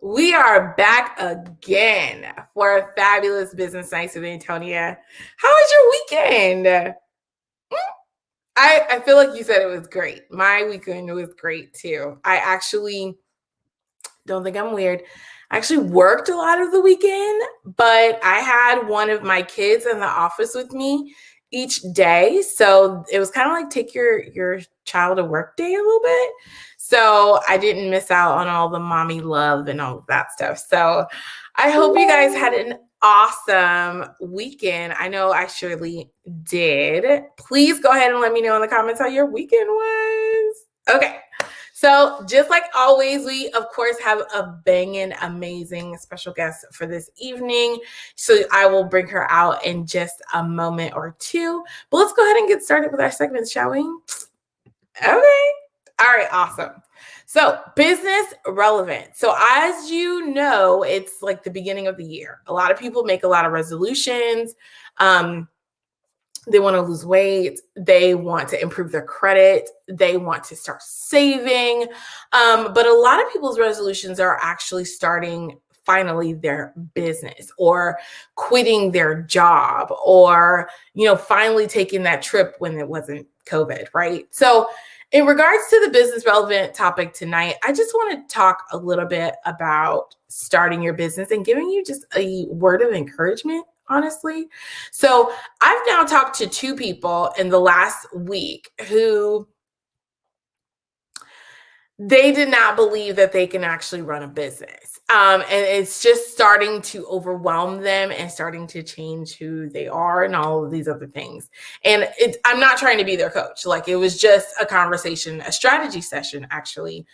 We are back again for a fabulous business night with Antonia. How was your weekend? I feel like you said it was great. My weekend was great too. I actually don't think I'm weird. I actually worked a lot of the weekend, but I had one of my kids in the office with me each day. So it was kind of like take your child to work day a little bit. So I didn't miss out on all the mommy love and all of that stuff. So I hope you guys had an awesome weekend. I know I surely did. Please go ahead and let me know in the comments how your weekend was. Okay. So just like always, we of course have a banging, amazing special guest for this evening. So I will bring her out in just a moment or two. But let's go ahead and get started with our segments, shall we? Okay. All right, awesome. So business relevant. So as you know, it's like the beginning of the year. A lot of people make a lot of resolutions. They want to lose weight. They want to improve their credit. They want to start saving. But a lot of people's resolutions are actually starting finally their business or quitting their job or, finally taking that trip when it wasn't COVID, right? So in regards to the business relevant topic tonight, I just want to talk a little bit about starting your business and giving you just a word of encouragement, honestly. So I've now talked to two people in the last week who they did not believe that they can actually run a business. And it's just starting to overwhelm them and starting to change who they are and all of these other things. And I'm not trying to be their coach. Like it was just a conversation, a strategy session, actually,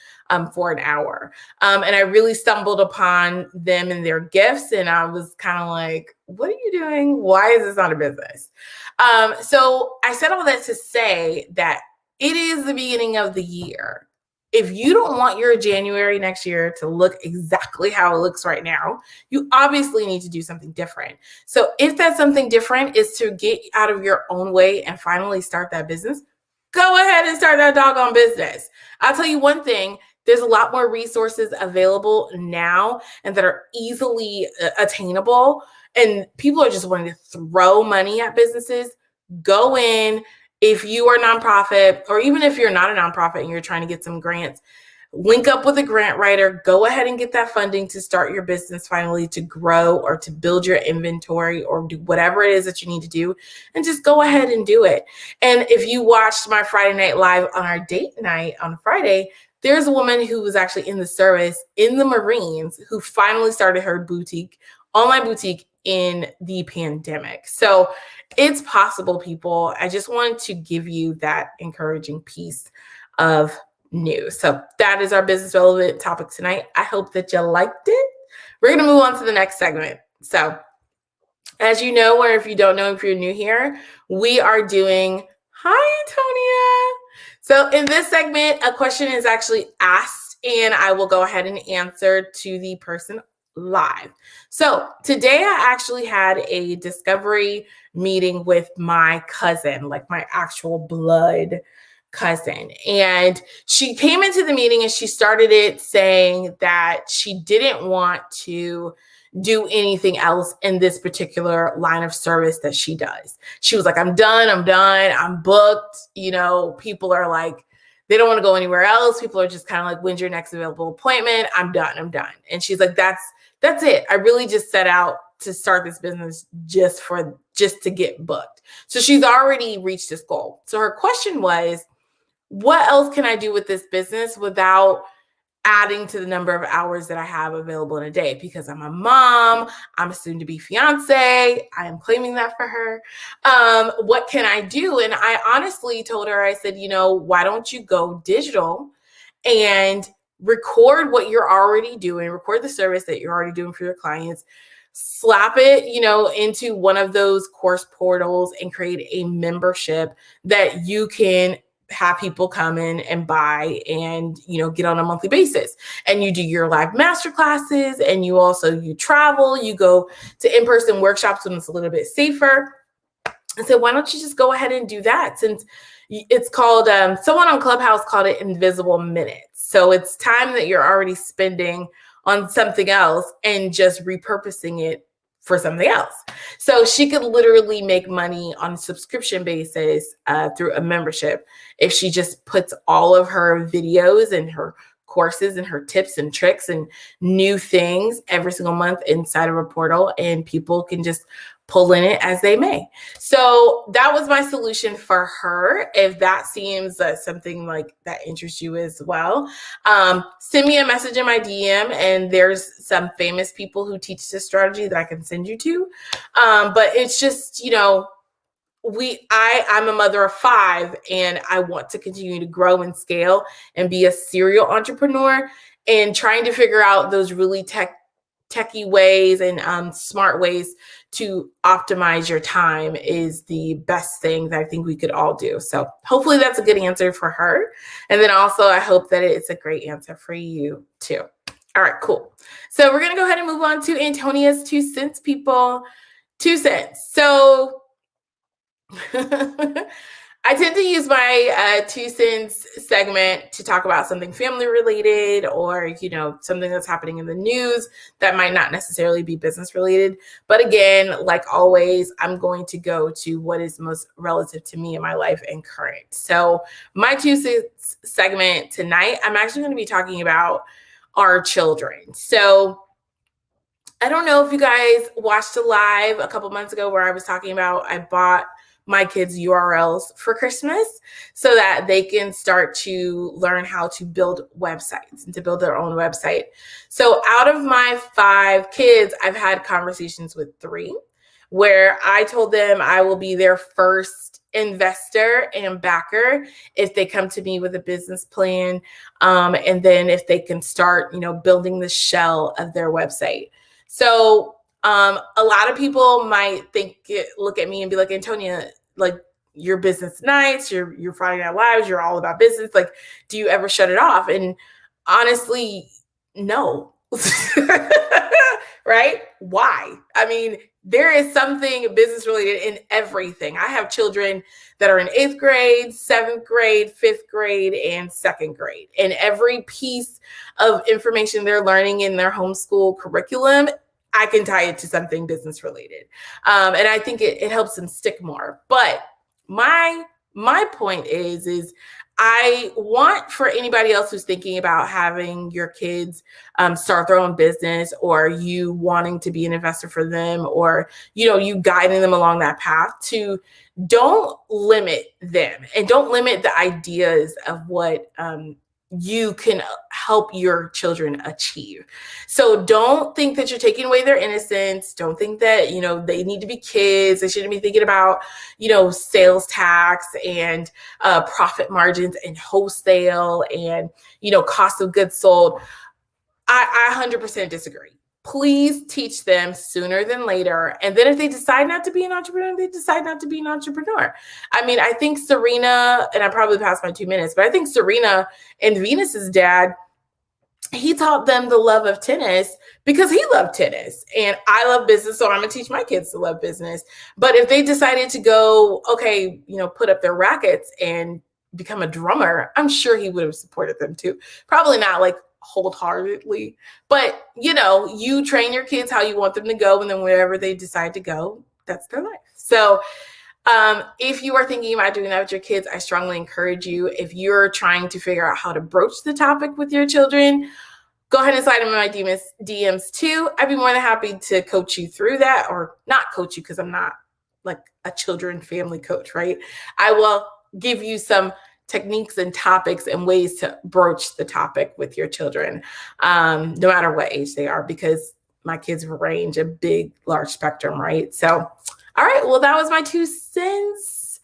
for an hour. And I really stumbled upon them and their gifts. And I was kind of like, what are you doing? Why is this not a business? So I said all that to say that it is the beginning of the year. If you don't want your January next year to look exactly how it looks right now, you obviously need to do something different. So if that something different is to get out of your own way and finally start that business, go ahead and start that doggone business. I'll tell you one thing, there's a lot more resources available now and that are easily attainable. And people are just wanting to throw money at businesses. Go in. If you are a nonprofit, or even if you're not a nonprofit and you're trying to get some grants, link up with a grant writer, go ahead and get that funding to start your business finally, to grow or to build your inventory or do whatever it is that you need to do, and just go ahead and do it. And if you watched my Friday Night Live on our date night on Friday, there's a woman who was actually in the service in the Marines who finally started her boutique, online boutique, in the pandemic. So it's possible, people. I just wanted to give you that encouraging piece of news. So that is our business relevant topic tonight. I hope that you liked it. We're going to move on to the next segment. So as you know, or if you don't know, if you're new here, we are doing Hi, Antonia. So in this segment, a question is actually asked and I will go ahead and answer to the person live. So today I actually had a discovery meeting with my cousin, like my actual blood cousin. And she came into the meeting and she started it saying that she didn't want to do anything else in this particular line of service that she does. She was like, I'm done, I'm booked. People are like, they don't want to go anywhere else. People are just kind of like, when's your next available appointment? I'm done. And she's like, that's it. I really just set out to start this business just to get booked. So she's already reached this goal. So her question was, what else can I do with this business without adding to the number of hours that I have available in a day? Because I'm a mom, I'm a soon-to-be fiance, I am claiming that for her. What can I do? And I honestly told her, I said, why don't you go digital and record what you're already doing, record the service that you're already doing for your clients, slap it, into one of those course portals and create a membership that you can have people come in and buy and, get on a monthly basis. And you do your live master classes and you travel, you go to in-person workshops when it's a little bit safer. And so why don't you just go ahead and do that, since it's called, someone on Clubhouse called it invisible minutes. So it's time that you're already spending on something else and just repurposing it for something else. So she could literally make money on a subscription basis through a membership if she just puts all of her videos and her courses and her tips and tricks and new things every single month inside of a portal, and people can just pull in it as they may. So that was my solution for her. If that seems something like that interests you as well, send me a message in my DM, and there's some famous people who teach this strategy that I can send you to. But it's just, I'm a mother of 5, and I want to continue to grow and scale and be a serial entrepreneur, and trying to figure out those really techie ways and smart ways to optimize your time is the best thing that I think we could all do. So hopefully that's a good answer for her. And then also I hope that it's a great answer for you too. All right, cool. So we're going to go ahead and move on to Antonia's 2 cents, people. 2 cents. So I tend to use my 2 cents segment to talk about something family related, or, something that's happening in the news that might not necessarily be business related. But again, like always, I'm going to go to what is most relative to me in my life and current. So my 2 cents segment tonight, I'm actually going to be talking about our children. So I don't know if you guys watched a live a couple months ago where I was talking about I bought my kids URLs for Christmas so that they can start to learn how to build websites and to build their own website. So out of my 5 kids, I've had conversations with 3 where I told them I will be their first investor and backer if they come to me with a business plan. And then if they can start, building the shell of their website. So a lot of people might look at me and be like, Antonia, like, your business nights, you're Friday Night Lives, you're all about business. Like, do you ever shut it off? And honestly, no. Right? Why? I mean, there is something business related in everything. I have children that are in 8th grade, 7th grade, 5th grade, and 2nd grade. And every piece of information they're learning in their homeschool curriculum, I can tie it to something business related. And I think it helps them stick more. But my point is I want for anybody else who's thinking about having your kids start their own business, or you wanting to be an investor for them, or, you guiding them along that path, to don't limit them and don't limit the ideas of what you can help your children achieve. So don't think that you're taking away their innocence. Don't think that, they need to be kids. They shouldn't be thinking about, sales tax and profit margins and wholesale and, cost of goods sold. I 100% disagree. Please teach them sooner than later. And then if they decide not to be an entrepreneur, they decide not to be an entrepreneur. I mean, I think Serena, and I probably passed my 2 minutes, but I think Serena and Venus's dad, he taught them the love of tennis because he loved tennis. And I love business, so I'm going to teach my kids to love business. But if they decided to go, okay, put up their rackets and become a drummer, I'm sure he would have supported them too. Probably not like wholeheartedly, but you train your kids how you want them to go, and then wherever they decide to go, that's their life. So if you are thinking about doing that with your kids, I strongly encourage you. If you're trying to figure out how to broach the topic with your children, go ahead and slide in my DMs too. I'd be more than happy to coach you through that, or not coach you, because I'm not like a children family coach, right? I will give you some techniques and topics and ways to broach the topic with your children, no matter what age they are, because my kids range a big, large spectrum, right? So, all right, well, that was my 2 cents.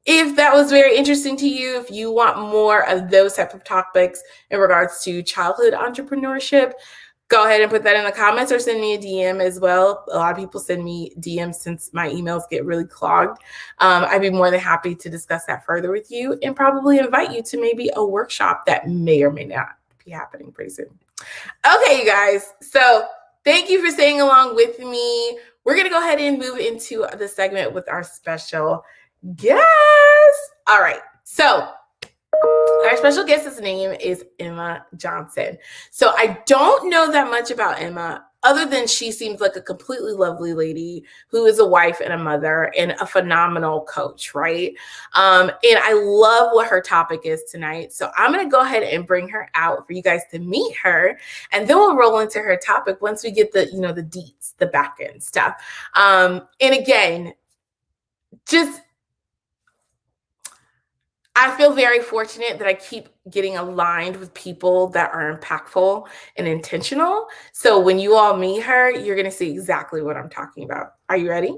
If that was very interesting to you, if you want more of those type of topics in regards to childhood entrepreneurship, go ahead and put that in the comments, or send me a DM as well. A lot of people send me DMs since my emails get really clogged. I'd be more than happy to discuss that further with you, and probably invite you to maybe a workshop that may or may not be happening pretty soon. Okay, you guys. So thank you for staying along with me. We're going to go ahead and move into the segment with our special guest. All right. So Our special guest's name is Emma Johnson. So I don't know that much about Emma, other than she seems like a completely lovely lady who is a wife and a mother and a phenomenal coach, right? And I love what her topic is tonight. So I'm going to go ahead and bring her out for you guys to meet her, and then we'll roll into her topic once we get the, the deets, the back end stuff. And again, just I feel very fortunate that I keep getting aligned with people that are impactful and intentional. So when you all meet her, you're going to see exactly what I'm talking about. Are you ready?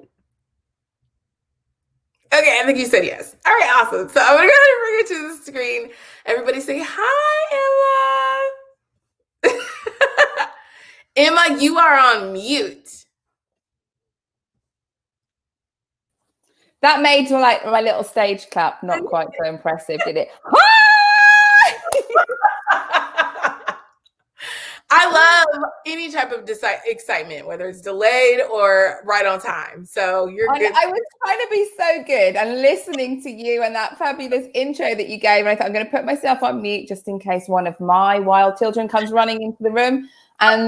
Okay, I think you said yes. All right, awesome. So I'm going to go ahead and bring it to the screen. Everybody say, hi, Emma. Emma, you are on mute. That made my little stage clap not quite so impressive, did it? I love any type of excitement, whether it's delayed or right on time. So you're good. I was trying to be so good and listening to you and that fabulous intro that you gave. And I thought I'm going to put myself on mute just in case one of my wild children comes running into the room. And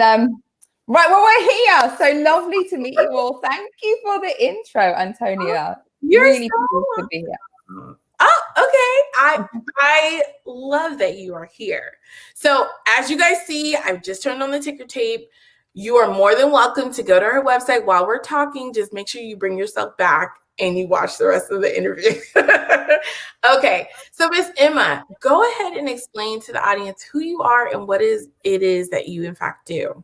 right, well, we're here. So lovely to meet you all. Thank you for the intro, Antonia. You're really so pleased to be here. Oh, okay. I love that you are here. So as you guys see, I've just turned on the ticker tape. You are more than welcome to go to her website while we're talking. Just make sure you bring yourself back and you watch the rest of the interview. Okay. So Miss Emma, go ahead and explain to the audience who you are and what it is that you in fact do.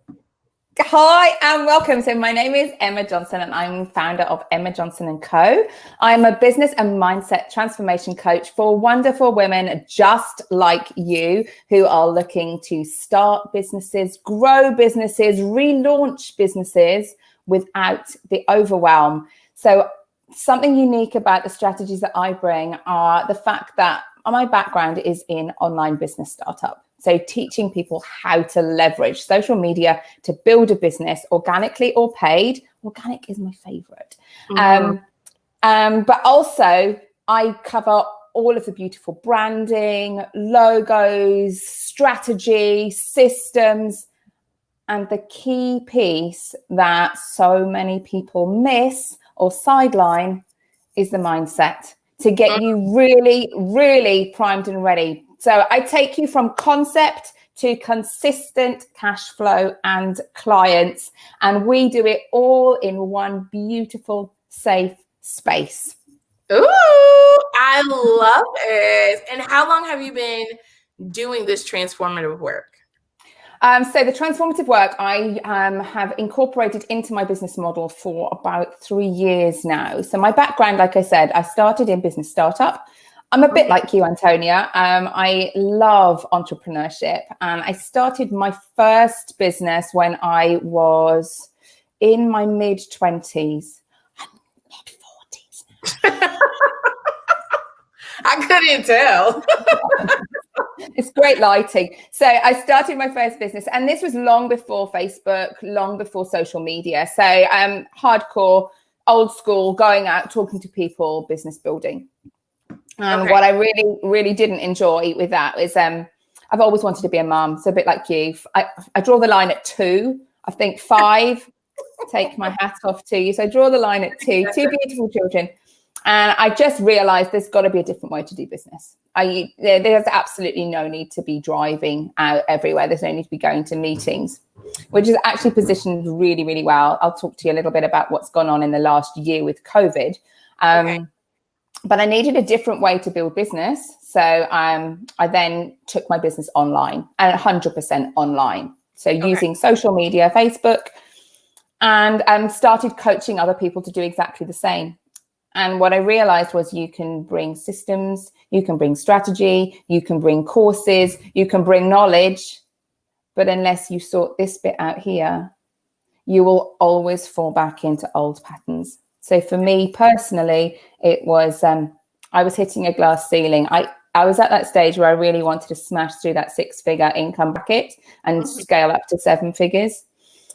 Hi and welcome. So my name is Emma Johnson and I'm founder of Emma Johnson & Co. I'm a business and mindset transformation coach for wonderful women just like you who are looking to start businesses, grow businesses, relaunch businesses without the overwhelm. So something unique about the strategies that I bring are the fact that my background is in online business startup. So teaching people how to leverage social media to build a business organically or paid. Organic is my favorite. But also I cover all of the beautiful branding, logos, strategy, systems, and the key piece that so many people miss or sideline is the mindset to get you really, really primed and ready. So I take you from concept to consistent cash flow and clients, and we do it all in one beautiful, safe space. Ooh, I love it. And how long have you been doing this transformative work? So the transformative work I have incorporated into my business model for about 3 years now. So my background, like I said, I started in business startup. I'm a bit like you, Antonia. I love entrepreneurship. And I started my first business when I was in my mid-20s. I'm mid-40s now. I couldn't tell. It's great lighting. So I started my first business, and this was long before Facebook, long before social media. So hardcore, old school, going out, talking to people, business building. What I really, really didn't enjoy with that is I've always wanted to be a mum. So a bit like you, I draw the line at 2. I think 5, take my hat off to you. So I draw the line at 2 beautiful children. And I just realized there's got to be a different way to do business. There's absolutely no need to be driving out everywhere. There's no need to be going to meetings, which is actually positioned really, really well. I'll talk to you a little bit about what's gone on in the last year with COVID. But I needed a different way to build business. So I then took my business online, and 100% online. So using social media, Facebook, and started coaching other people to do exactly the same. And what I realized was you can bring systems, you can bring strategy, you can bring courses, you can bring knowledge. But unless you sort this bit out here, you will always fall back into old patterns. So for me personally, it was, I was hitting a glass ceiling. I was at that stage where I really wanted to smash through that 6-figure income bracket and scale up to 7 figures.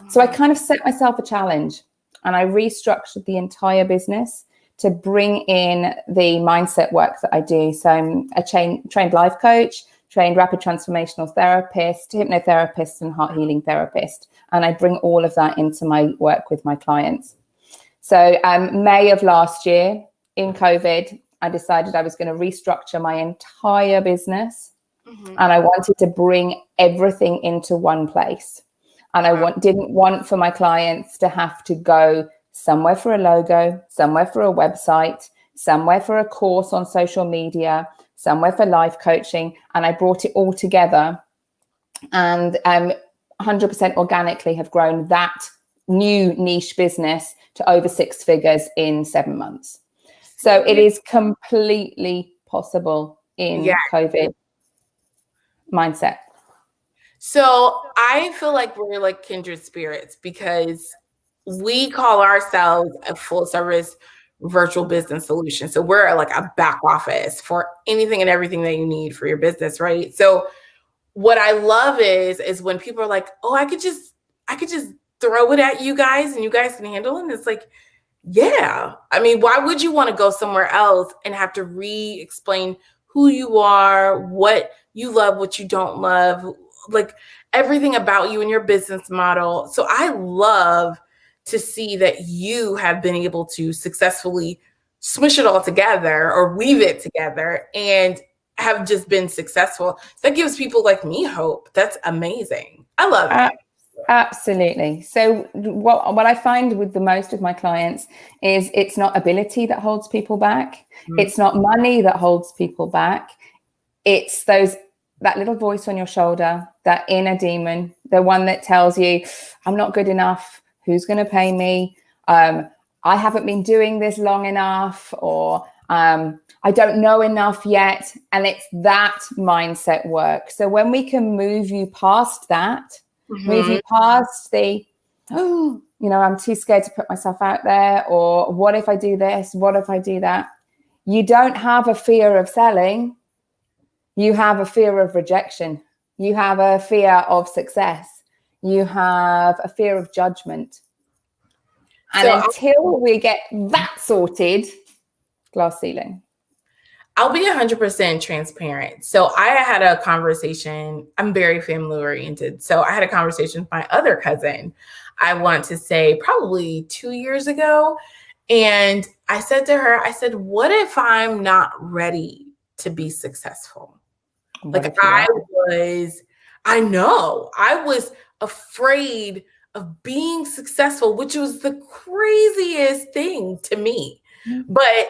So I kind of set myself a challenge, and I restructured the entire business to bring in the mindset work that I do. So I'm a trained life coach, trained rapid transformational therapist, hypnotherapist, and heart healing therapist. And I bring all of that into my work with my clients. So May of last year, in COVID, I decided I was going to restructure my entire business. And I wanted to bring everything into one place. And I didn't want for my clients to have to go somewhere for a logo, somewhere for a website, somewhere for a course on social media, somewhere for life coaching. And I brought it all together and 100% organically have grown that new niche business to over 6 figures in 7 months. So it is completely possible in COVID mindset. So I feel like we're like kindred spirits because we call ourselves a full service virtual business solution. So we're like a back office for anything and everything that you need for your business, right? So what I love is when people are like, "Oh, I could just throw it at you guys and you guys can handle it." And it's like, yeah. I mean, why would you want to go somewhere else and have to re-explain who you are, what you love, what you don't love, like everything about you and your business model. So I love to see that you have been able to successfully smush it all together or weave it together and have just been successful. That gives people like me hope. That's amazing. I love it. Absolutely. So what I find with the most of my clients is it's not ability that holds people back. It's not money that holds people back. It's that little voice on your shoulder, that inner demon, the one that tells you, I'm not good enough. Who's going to pay me? I haven't been doing this long enough, or I don't know enough yet. And it's that mindset work. So when we can move you past that, move you past I'm too scared to put myself out there, or what if I do this? What if I do that? You don't have a fear of selling. You have a fear of rejection. You have a fear of success. You have a fear of judgment. And until we get that sorted, glass ceiling. I'll be 100% transparent. So I had a conversation. I'm very family oriented. So I had a conversation with my other cousin, I want to say probably 2 years ago. And I said to her, I said, what if I'm not ready to be successful? Like I was afraid of being successful, which was the craziest thing to me. But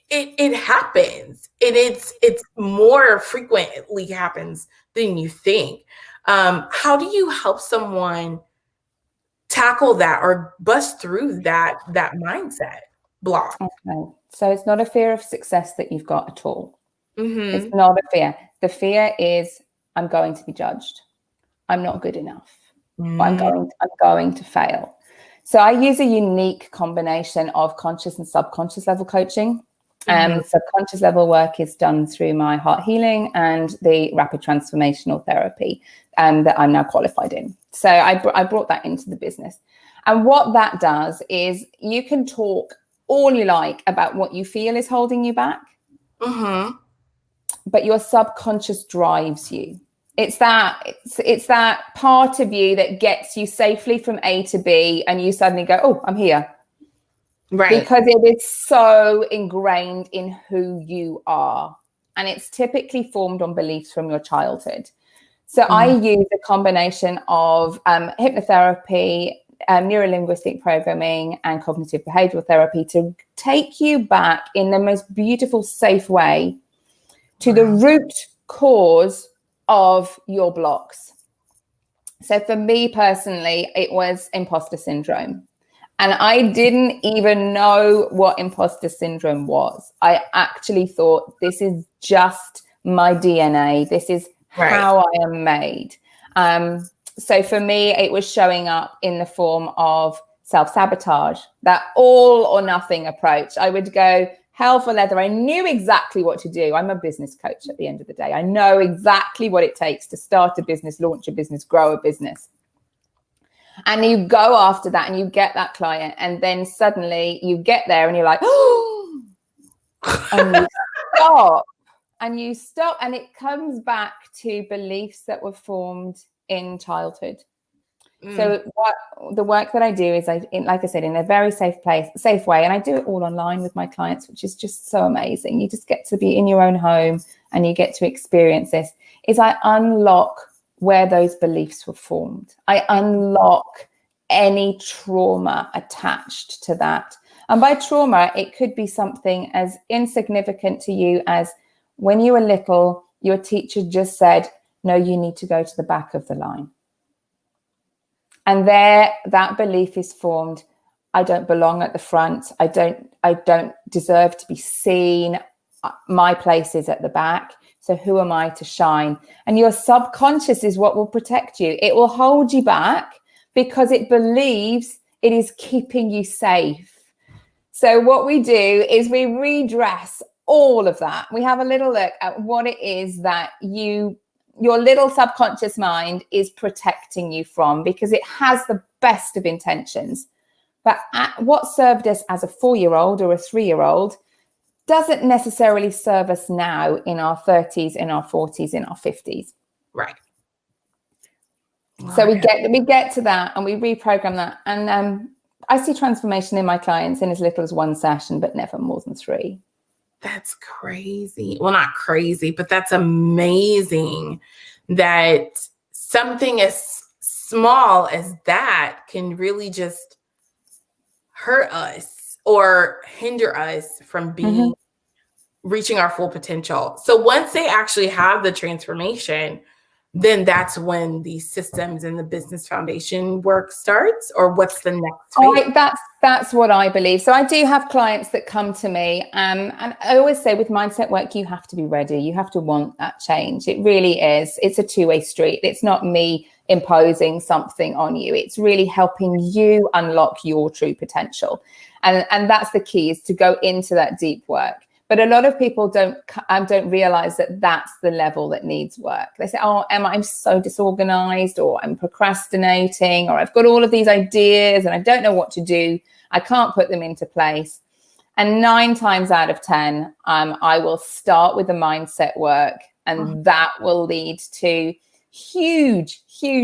it happens. It's more frequently happens than you think. How do you help someone tackle that or bust through that mindset block? Okay. So it's not a fear of success that you've got at all. It's not a fear. The fear is, I'm going to be judged. I'm not good enough. I'm going to fail. So I use a unique combination of conscious and subconscious level coaching. Subconscious level work is done through my heart healing and the rapid transformational therapy that I'm now qualified in. So I brought that into the business. And what that does is you can talk all you like about what you feel is holding you back, but your subconscious drives you. It's that part of you that gets you safely from A to B, and you suddenly go, oh, I'm here. Right. Because it is so ingrained in who you are. And it's typically formed on beliefs from your childhood. So I use a combination of hypnotherapy, neuro-linguistic programming, and cognitive behavioral therapy to take you back in the most beautiful, safe way to the root cause of your blocks. So for me personally, it was imposter syndrome. And I didn't even know what imposter syndrome was. I actually thought, this is just my DNA. This is how I am made. So for me, it was showing up in the form of self-sabotage, that all or nothing approach. I would go hell for leather. I knew exactly what to do. I'm a business coach at the end of the day. I know exactly what it takes to start a business, launch a business, grow a business. And you go after that and you get that client, and then suddenly you get there and you're like, oh, And you stop. And you stop, and it comes back to beliefs that were formed in childhood. So what the work that I do is like I said, in a very safe way. And I do it all online with my clients, which is just so amazing. You just get to be in your own home and you get to experience this. Is I unlock where those beliefs were formed. I unlock any trauma attached to that. And by trauma, it could be something as insignificant to you as when you were little, your teacher just said, no, you need to go to the back of the line. And there, that belief is formed. I don't belong at the front. I don't deserve to be seen. My place is at the back. So who am I to shine? And your subconscious is what will protect you. It will hold you back because it believes it is keeping you safe. So what we do is we redress all of that. We have a little look at what it is that your little subconscious mind is protecting you from, because it has the best of intentions. But what served us as a 4-year-old or a 3-year-old doesn't necessarily serve us now in our 30s, in our 40s, in our 50s. Right. So we get to that and we reprogram that. And I see transformation in my clients in as little as 1 session, but never more than 3. That's crazy. Well, not crazy, but that's amazing that something as small as that can really just hurt us or hinder us from being reaching our full potential. So once they actually have the transformation, then that's when the systems and the business foundation work starts, or what's the next phase? That's what I believe. So I do have clients that come to me, and I always say with mindset work, you have to be ready. You have to want that change. It really is. It's a two-way street. It's not me imposing something on you. It's really helping you unlock your true potential. And that's the key, is to go into that deep work. But a lot of people don't realize that that's the level that needs work. They say, oh, Emma, I'm so disorganized, or I'm procrastinating, or I've got all of these ideas and I don't know what to do. I can't put them into place. And 9 times out of 10, I will start with the mindset work, and that will lead to huge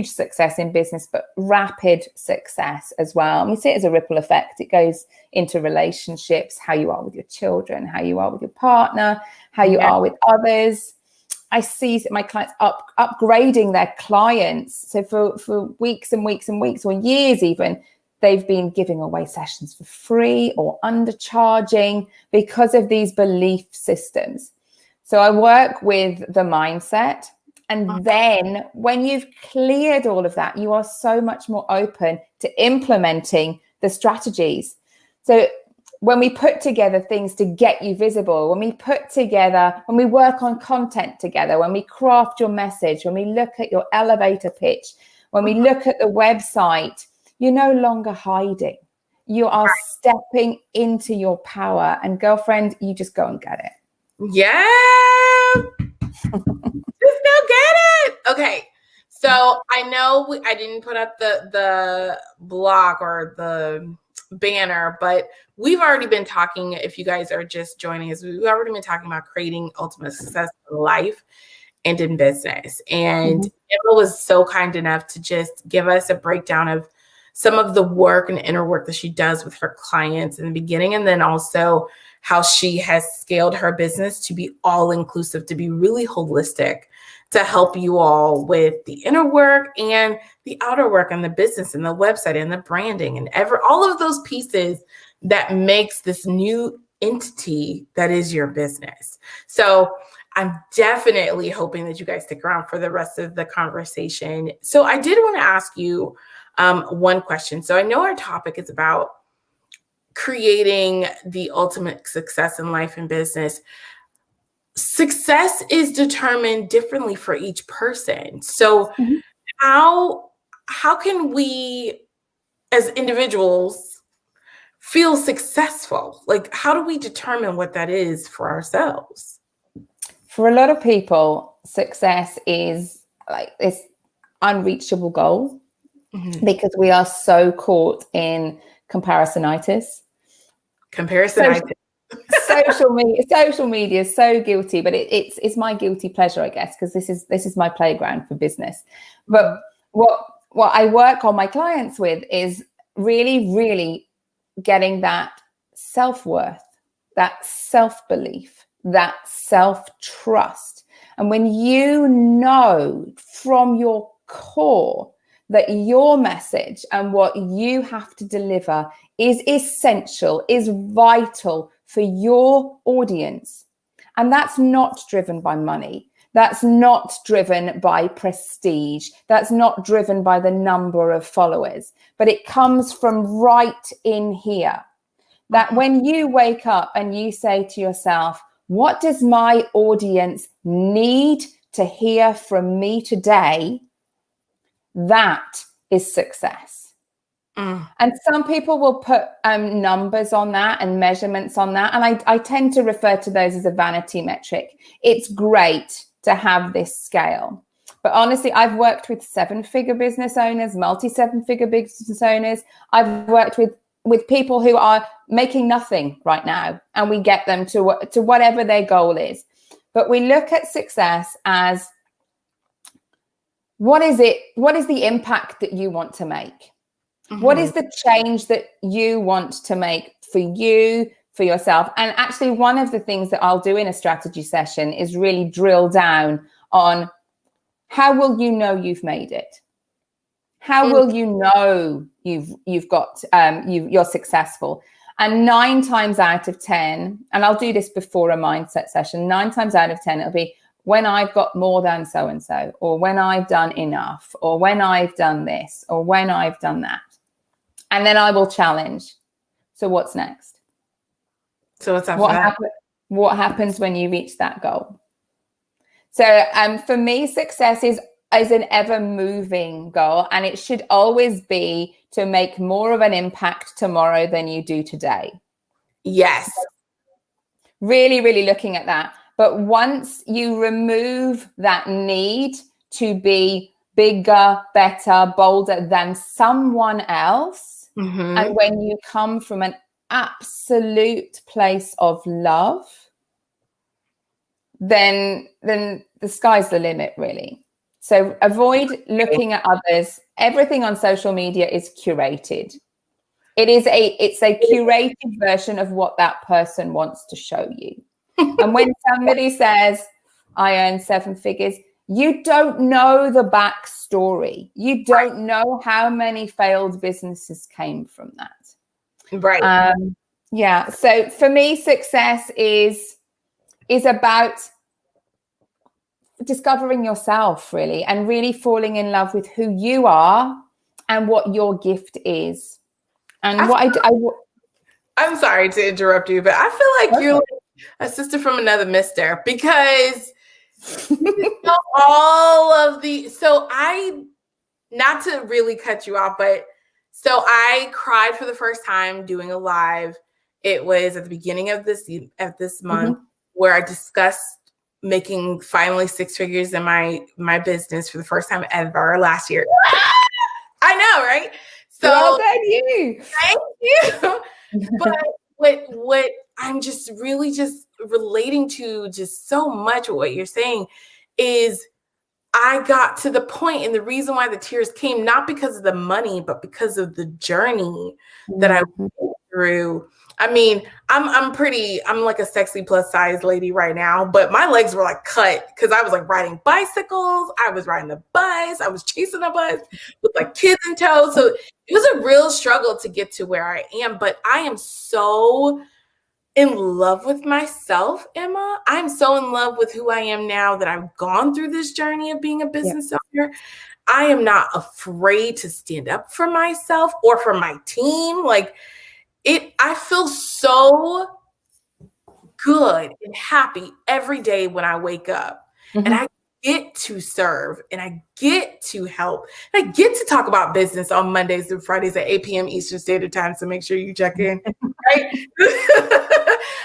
success in business, but rapid success as well. And we see it as a ripple effect. It goes into relationships, how you are with your children, how you are with your partner, how you are with others. I see my clients upgrading their clients. So for weeks and weeks and weeks, or years even, they've been giving away sessions for free or undercharging because of these belief systems. So I work with the mindset. And then when you've cleared all of that, you are so much more open to implementing the strategies. So when we put together things to get you visible, when we work on content together, when we craft your message, when we look at your elevator pitch, when we look at the website, you're no longer hiding. You are stepping into your power. And girlfriend, you just go and get it. Yeah. Just go get it. Okay. So I know I didn't put up the blog or the banner, but we've already been talking, if you guys are just joining us, we've already been talking about creating ultimate success in life and in business. And Emma was so kind enough to just give us a breakdown of some of the work and inner work that she does with her clients in the beginning, and then also how she has scaled her business to be all inclusive, to be really holistic, to help you all with the inner work and the outer work and the business and the website and the branding and all of those pieces that makes this new entity that is your business. So I'm definitely hoping that you guys stick around for the rest of the conversation. So I did want to ask you one question. So I know our topic is about creating the ultimate success in life and business. Success is determined differently for each person. So how can we as individuals feel successful? Like, how do we determine what that is for ourselves? For a lot of people, success is like this unreachable goal because we are so caught in comparisonitis. social media is so guilty, but it's my guilty pleasure, I guess, because this is my playground for business. But what I work on my clients with is really, really getting that self-worth, that self-belief, that self-trust. And when you know from your core that your message and what you have to deliver is essential, is vital for your audience, and that's not driven by money, that's not driven by prestige, that's not driven by the number of followers, but it comes from right in here. That when you wake up and you say to yourself, what does my audience need to hear from me today? That is success. And some people will put numbers on that and measurements on that. And I tend to refer to those as a vanity metric. It's great to have this scale. But honestly, I've worked with 7-figure business owners, multi-7-figure business owners. I've worked with people who are making nothing right now, and we get them to whatever their goal is. But we look at success as, what is it? What is the impact that you want to make? What is the change that you want to make for you, for yourself? And actually, one of the things that I'll do in a strategy session is really drill down on, how will you know you've made it? How will you know you've got you're successful? And 9 times out of 10, and I'll do this before a mindset session, 9 times out of 10, it'll be when I've got more than so-and-so, or when I've done enough, or when I've done this, or when I've done that. And then I will challenge. So what's next? So what's after that? What happens when you reach that goal? So for me, success is an ever-moving goal, and it should always be to make more of an impact tomorrow than you do today. Yes. Really, really looking at that. But once you remove that need to be bigger, better, bolder than someone else, and when you come from an absolute place of love, then the sky's the limit, really. So avoid looking at others. Everything on social media is curated. It's a curated version of what that person wants to show you. And when somebody says, I earn 7 figures, you don't know the backstory. You don't know how many failed businesses came from that. Right. Yeah. So for me, success is about discovering yourself, really, and really falling in love with who you are and what your gift is. And I'm sorry to interrupt you, but I feel like you're like a sister from another mister, because you know all of the, not to really cut you off, but so I cried for the first time doing a live. It was at the beginning of this month, where I discussed making finally 6 figures in my business for the first time ever last year. I know, right? So well done, you. Thank you. But what I'm just really just relating to just so much of what you're saying is, I got to the point, and the reason why the tears came, not because of the money, but because of the journey that I went through. I mean, I'm like a sexy plus size lady right now, but my legs were like cut because I was like riding bicycles. I was riding the bus. I was chasing a bus with like kids in tow. So it was a real struggle to get to where I am, but I am so in love with myself, Emma. I'm so in love with who I am now that I've gone through this journey of being a business owner. I am not afraid to stand up for myself or for my team. Like I feel so good and happy every day when I wake up, and I get to serve, and I get to help, and I get to talk about business on Mondays and Fridays at 8 p.m. Eastern Standard Time. So make sure you check in, right?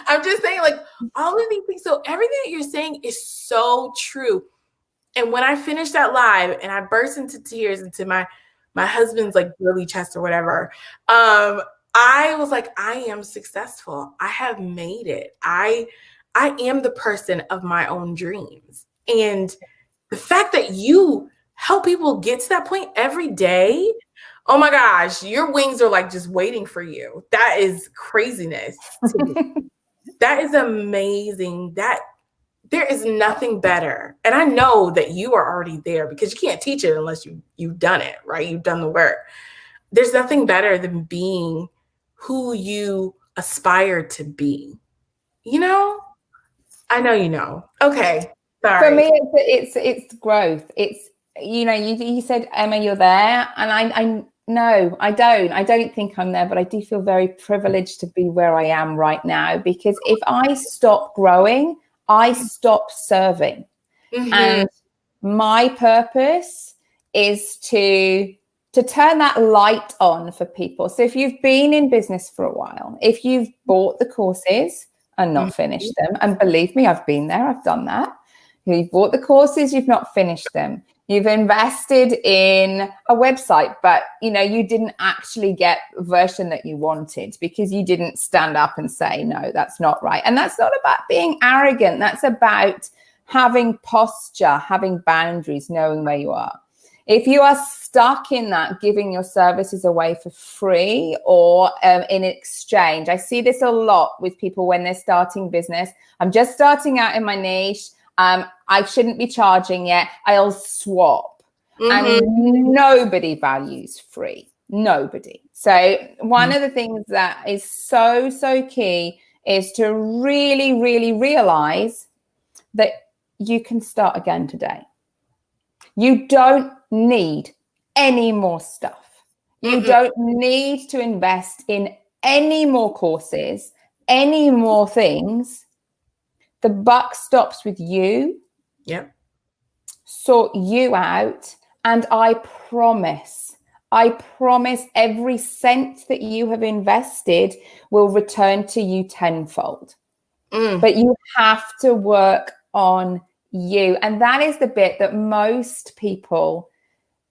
I'm just saying, like, all of these things. So everything that you're saying is so true. And when I finished that live and I burst into tears into my husband's like girly chest or whatever, I was like, I am successful. I have made it. I am the person of my own dreams. And the fact that you help people get to that point every day, oh my gosh, your wings are like just waiting for you. That is craziness to me. That is amazing. That there is nothing better. And I know that you are already there because you can't teach it unless you've done it, right? You've done the work. There's nothing better than being who you aspire to be. You know? I know you know. Okay. Sorry. For me, it's growth. It's, you know, you said, Emma, you're there, and I no, I don't think I'm there, but I do feel very privileged to be where I am right now, because if I stop growing, I stop serving. Mm-hmm. And my purpose is to turn that light on for people. So if you've been in business for a while, if you've bought the courses and not finished them, and believe me, I've been there, I've done that. You've bought the courses, you've not finished them. You've invested in a website, but you know, you didn't actually get the version that you wanted because you didn't stand up and say, no, that's not right. And that's not about being arrogant. That's about having posture, having boundaries, knowing where you are. If you are stuck in that, giving your services away for free or in exchange, I see this a lot with people when they're starting business. I'm just starting out in my niche. I shouldn't be charging yet. I'll swap. And nobody values free. Nobody. So one of the things that is so, so key is to really, really realize that you can start again today. You don't need any more stuff. You don't need to invest in any more courses, any more things. The buck stops with you. Yep. Sort you out. And I promise every cent that you have invested will return to you tenfold. But you have to work on you. And that is the bit that most people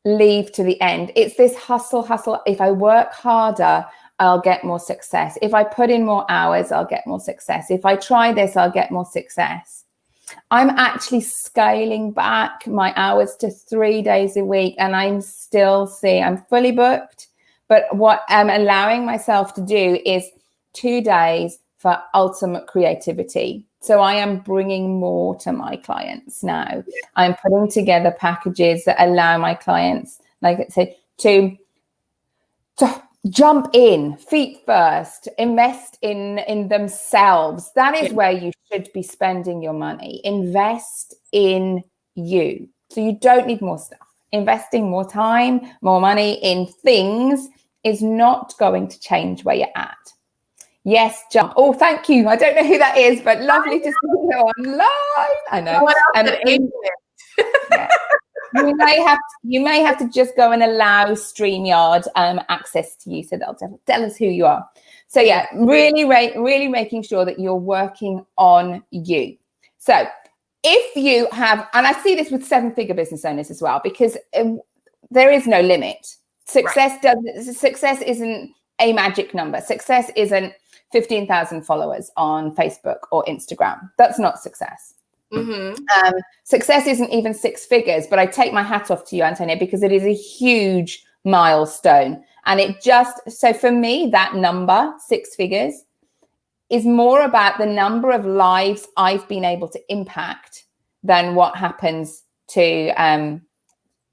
leave to the end. It's this hustle. If I work harder, I'll get more success. If I put in more hours, I'll get more success. If I try this, I'll get more success. I'm actually scaling back my hours to 3 days a week, and I'm fully booked. But what I'm allowing myself to do is 2 days for ultimate creativity. So I am bringing more to my clients now. I'm putting together packages that allow my clients, like I said, to jump in, feet first, invest in themselves. That is where you should be spending your money. Invest in you. So you don't need more stuff. Investing more time, more money in things is not going to change where you're at. Yes, jump. Oh, thank you. I don't know who that is, but lovely to see you online. I know. Yeah. You may have to just go and allow StreamYard access to you, so they'll tell us who you are. So yeah, really making sure that you're working on you. So if you have, and I see this with 7-figure business owners as well, because there is no limit. Success isn't a magic number. Success isn't 15,000 followers on Facebook or Instagram. That's not success. Success isn't even 6 figures, but I take my hat off to you, Antonia, because it is a huge milestone. And so for me, that number, 6 figures, is more about the number of lives I've been able to impact than what happens to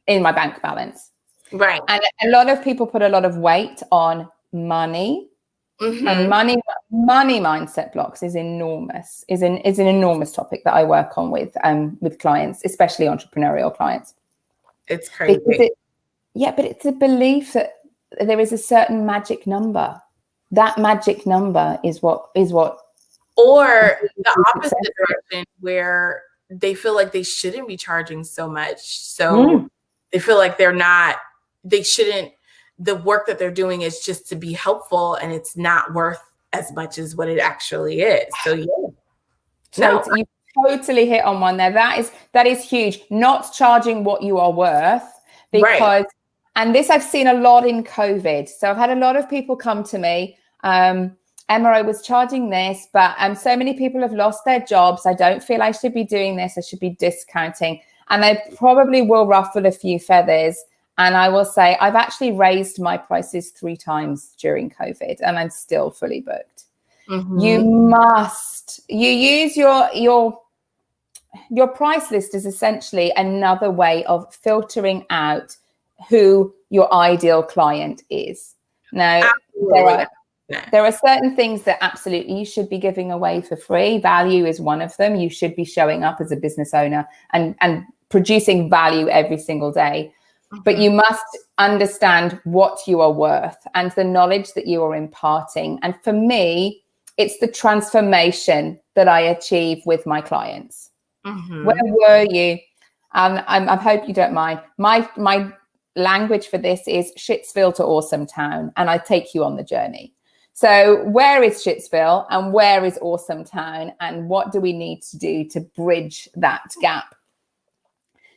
in my bank balance. Right. And a lot of people put a lot of weight on money. And money mindset blocks is enormous. Is an enormous topic that I work on with clients, especially entrepreneurial clients. It's crazy. But it's a belief that there is a certain magic number. That magic number is what. Or the opposite direction, where they feel like they shouldn't be charging so much. So they feel like they shouldn't. The work that they're doing is just to be helpful, and it's not worth as much as what it actually is. So you totally hit on one there. That is huge. Not charging what you are worth, because and this I've seen a lot in COVID. So I've had a lot of people come to me. Emma, I was charging this, but so many people have lost their jobs. I don't feel I should be doing this. I should be discounting. And I probably will ruffle a few feathers. And I will say, I've actually raised my prices 3 times during COVID, and I'm still fully booked. Mm-hmm. You use your price list is essentially another way of filtering out who your ideal client is. Now, there are certain things that absolutely you should be giving away for free. Value is one of them. You should be showing up as a business owner and producing value every single day. Mm-hmm. But you must understand what you are worth and the knowledge that you are imparting. And for me, it's the transformation that I achieve with my clients. Mm-hmm. Where were you? I hope you don't mind. My language for this is Shitsville to Awesome Town, and I take you on the journey. So where is Shitsville and where is Awesome Town, and what do we need to do to bridge that gap?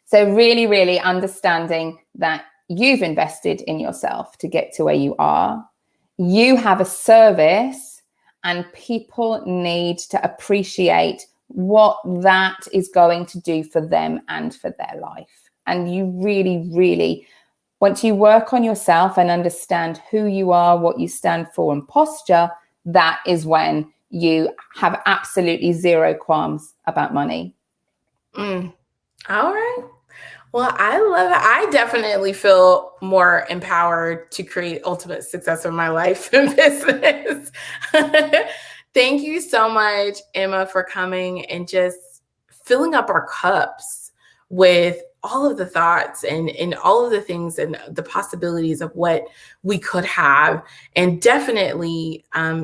So really, really understanding that you've invested in yourself to get to where you are. You have a service, and people need to appreciate what that is going to do for them and for their life. And you really, really, once you work on yourself and understand who you are, what you stand for, and posture, that is when you have absolutely zero qualms about money. All right. Well, I love it. I definitely feel more empowered to create ultimate success in my life and business. Thank you so much, Emma, for coming and just filling up our cups with all of the thoughts and all of the things and the possibilities of what we could have, and definitely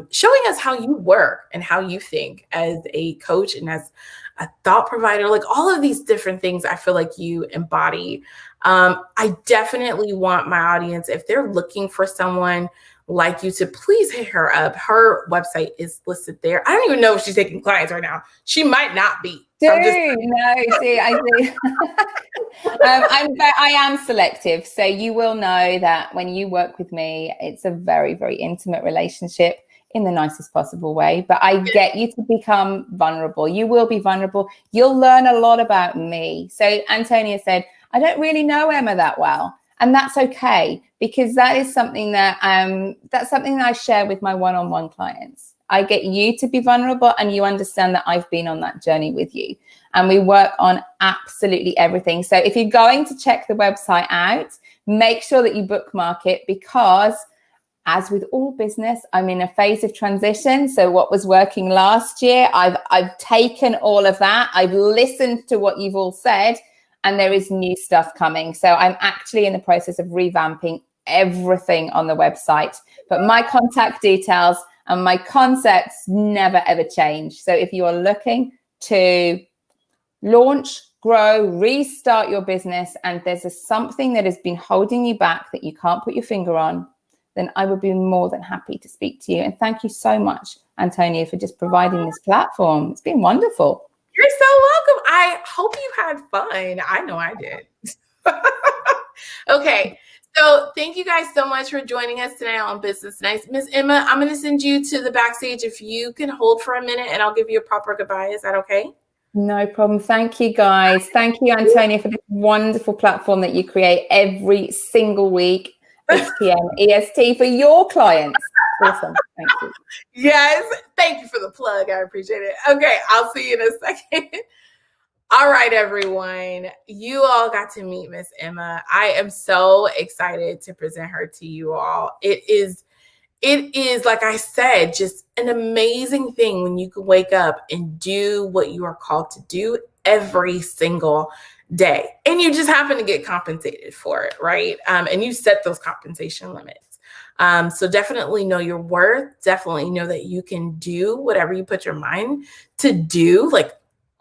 showing us how you work and how you think as a coach and as a thought provider, like all of these different things I feel like you embody. I definitely want my audience, if they're looking for someone like you, to please hit her up. Her website is listed there. I don't even know if she's taking clients right now. She might not be. I am selective. So you will know that when you work with me, it's a very, very intimate relationship in the nicest possible way. But I get you to become vulnerable. You will be vulnerable. You'll learn a lot about me. So Antonia said, I don't really know Emma that well. And that's okay, because that is something that I share with my one-on-one clients. I get you to be vulnerable, and you understand that I've been on that journey with you, and we work on absolutely everything. So if you're going to check the website out, make sure that you bookmark it, because as with all business, I'm in a phase of transition. So what was working last year, I've taken all of that. I've listened to what you've all said, and there is new stuff coming. So I'm actually in the process of revamping everything on the website, but my contact details and my concepts never, ever change. So if you are looking to launch, grow, restart your business, and there's something that has been holding you back that you can't put your finger on, then I would be more than happy to speak to you. And thank you so much, Antonia, for just providing this platform. It's been wonderful. You're so welcome. I hope you had fun. I know I did. Okay. So thank you guys so much for joining us today on Business Nights. Miss Emma, I'm going to send you to the backstage if you can hold for a minute, and I'll give you a proper goodbye. Is that okay? No problem. Thank you, guys. Thank you, Antonia, for this wonderful platform that you create every single week, 6 p.m. EST, for your clients. Awesome. Thank you. Yes. Thank you for the plug. I appreciate it. Okay. I'll see you in a second. All right, everyone. You all got to meet Miss Emma. I am so excited to present her to you all. It is, like I said, just an amazing thing when you can wake up and do what you are called to do every single day. And you just happen to get compensated for it, right? And you set those compensation limits. So definitely know your worth. Definitely know that you can do whatever you put your mind to do. Like,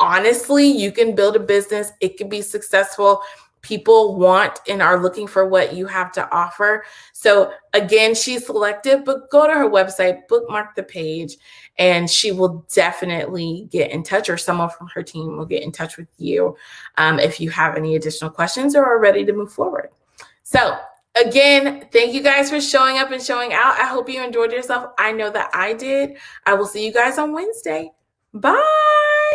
honestly, you can build a business. It can be successful. People want and are looking for what you have to offer. So again, she's selective, but go to her website, bookmark the page, and she will definitely get in touch, or someone from her team will get in touch with you if you have any additional questions or are ready to move forward. So Again, thank you guys for showing up and showing out. I hope you enjoyed yourself. I know that I did. I will see you guys on Wednesday. Bye.